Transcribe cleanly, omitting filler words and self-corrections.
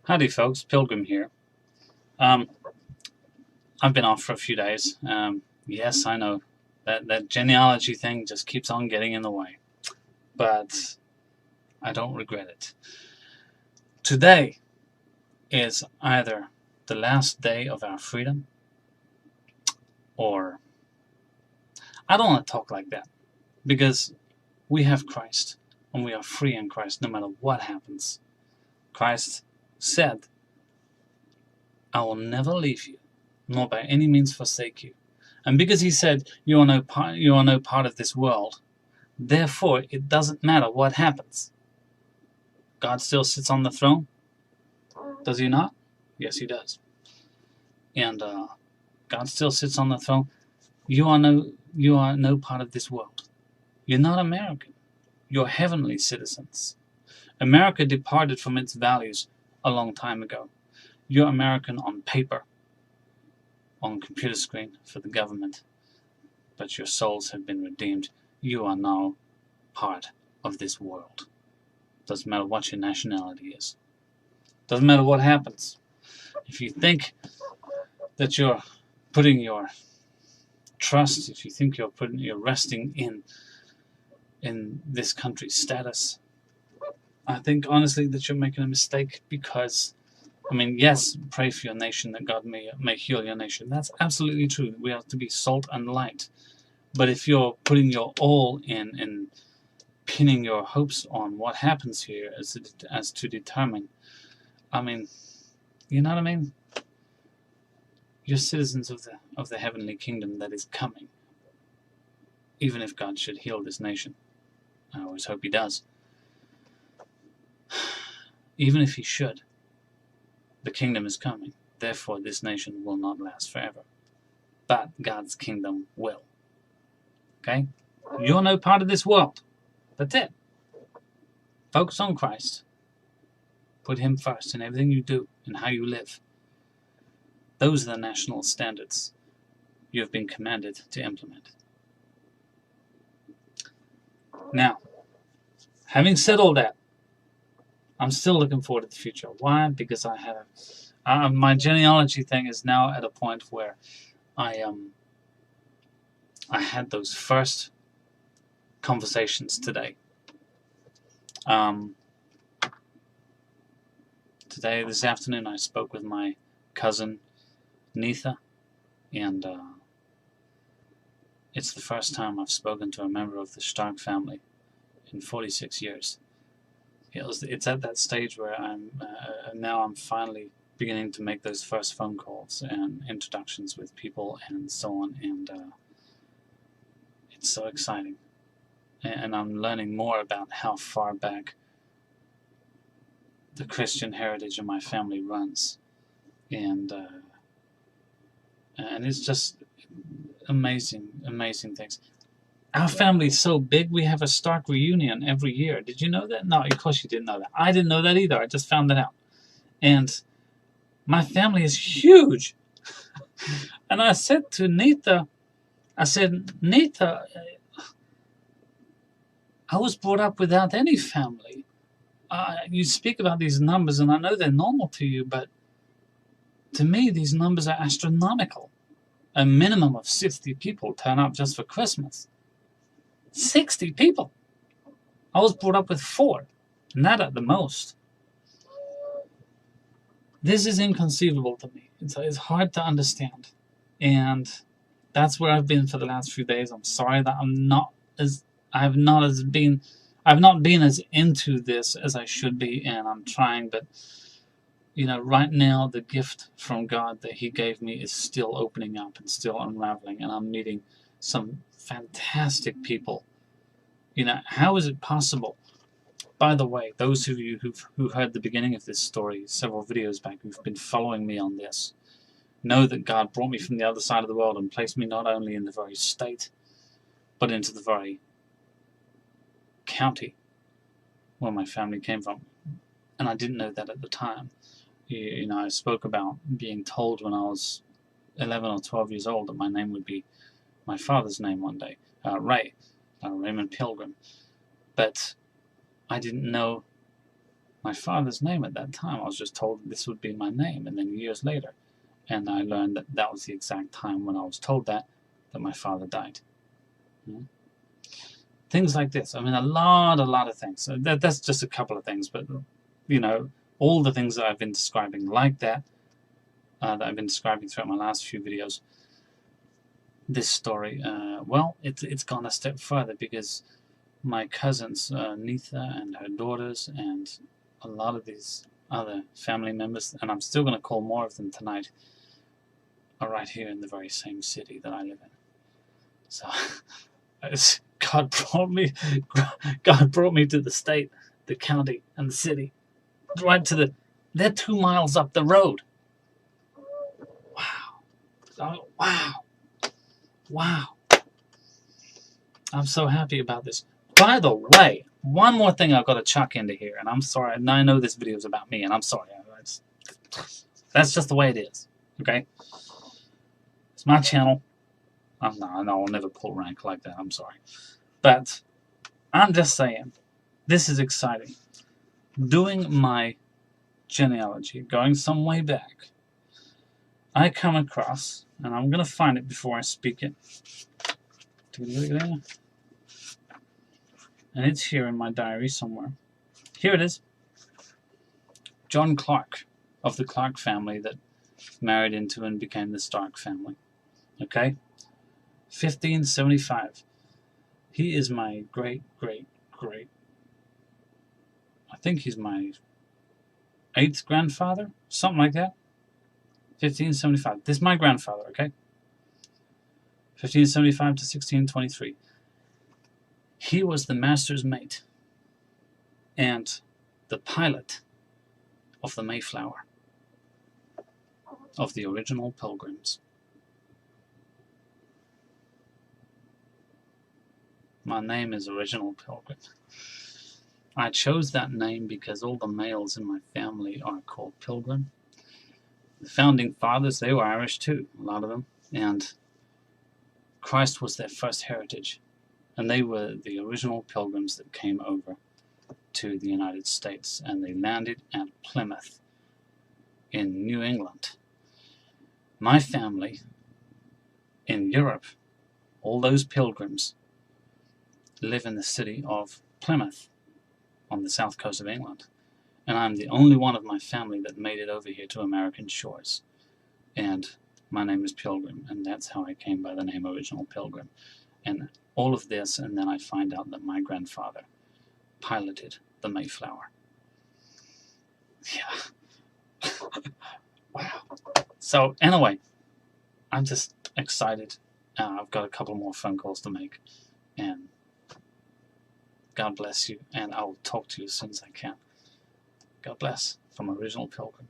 Howdy folks, Pilgrim here. Um, I've been off for a few days. Yes, I know that genealogy thing just keeps on getting in the way, but I don't regret it. Today is either the last day of our freedom, or I don't want to talk like that, because we have Christ, and we are free in Christ no matter what happens. Christ said, I will never leave you, nor by any means forsake you. And because he said, you are no part of this world, therefore it doesn't matter what happens. God still sits on the throne, does he not? Yes, he does. And God still sits on the throne. You are no part of this world. You're not American. You're heavenly citizens. America departed from its values a long time ago. You're American on paper, on computer screen for the government, but your souls have been redeemed. You are now part of this world. Doesn't matter what your nationality is. Doesn't matter what happens. If you think that you're putting your trust, if you think you're resting in this country's status, I think honestly that you're making a mistake, because I mean, yes, pray for your nation that God may heal your nation. That's absolutely true. We have to be salt and light. But if you're putting your all in pinning your hopes on what happens here as to determine, I mean, you know what I mean? You're citizens of the heavenly kingdom that is coming. Even if God should heal this nation, I always hope he does. Even if he should, the kingdom is coming. Therefore, this nation will not last forever. But God's kingdom will. Okay? You're no part of this world. That's it. Focus on Christ. Put him first in everything you do and how you live. Those are the national standards you have been commanded to implement. Now, having said all that, I'm still looking forward to the future. Why? Because I have my genealogy thing is now at a point where I had those first conversations today. This afternoon, I spoke with my cousin Neitha, and it's the first time I've spoken to a member of the Stark family in 46 years. It's at that stage where I'm finally beginning to make those first phone calls and introductions with people and so on, and it's so exciting. And I'm learning more about how far back the Christian heritage of my family runs, and it's just amazing things. Our family's so big, we have a Stark reunion every year. Did you know that? No, of course you didn't know that. I didn't know that either. I just found that out. And my family is huge. And I said to Neitha, Neitha, I was brought up without any family. You speak about these numbers, and I know they're normal to you, but to me, these numbers are astronomical. A minimum of 60 people turn up just for Christmas. 60 people! I was brought up with 4, and that at the most. This is inconceivable to me. It's hard to understand. And that's where I've been for the last few days. I'm sorry that I've not been as into this as I should be, and I'm trying, but right now the gift from God that he gave me is still opening up and still unraveling, and I'm meeting some fantastic people. How is it possible? By the way, those of you who've heard the beginning of this story several videos back, who've been following me on this, know that God brought me from the other side of the world and placed me not only in the very state, but into the very county where my family came from. And I didn't know that at the time. I spoke about being told when I was 11 or 12 years old that my name would be my father's name one day, Raymond Pilgrim. But I didn't know my father's name at that time. I was just told that this would be my name, and then years later, and I learned that that was the exact time when I was told that my father died. Things like this. I mean, a lot of things. That's just a couple of things, but you know, all the things that I've been describing like that, that I've been describing throughout my last few videos. This story, well, it's gone a step further because my cousins, Neetha and her daughters, and a lot of these other family members, and I'm still going to call more of them tonight, are right here in the very same city that I live in. So God brought me to the state, the county, and the city, right to the. They're 2 miles up the road. Wow! Oh, wow! Wow! I'm so happy about this. By the way, one more thing I've got to chuck into here, and I'm sorry, and I know this video is about me, and I'm sorry. That's just the way it is. Okay? It's my channel. No, I'll never pull rank like that. I'm sorry. But I'm just saying, this is exciting. Doing my genealogy, going some way back, I come across, and I'm going to find it before I speak it. And it's here in my diary somewhere. Here it is. John Clark, of the Clark family that married into and became the Stark family. Okay? 1575. He is my great, I think he's my 8th grandfather, something like that. 1575. This is my grandfather, okay? 1575 to 1623. He was the master's mate and the pilot of the Mayflower, of the original Pilgrims. My name is Original Pilgrim. I chose that name because all the males in my family are called Pilgrim. The founding fathers, they were Irish too, a lot of them, and Christ was their first heritage, and they were the original Pilgrims that came over to the United States, and they landed at Plymouth in New England. My family in Europe, all those Pilgrims, live in the city of Plymouth on the south coast of England, and I'm the only one of my family that made it over here to American shores, and my name is Pilgrim, and that's how I came by the name Original Pilgrim. And all of this, and then I find out that my grandfather piloted the Mayflower. Yeah. Wow. So anyway, I'm just excited. I've got a couple more phone calls to make, and God bless you, and I will talk to you as soon as I can. God bless from Original Pilgrim.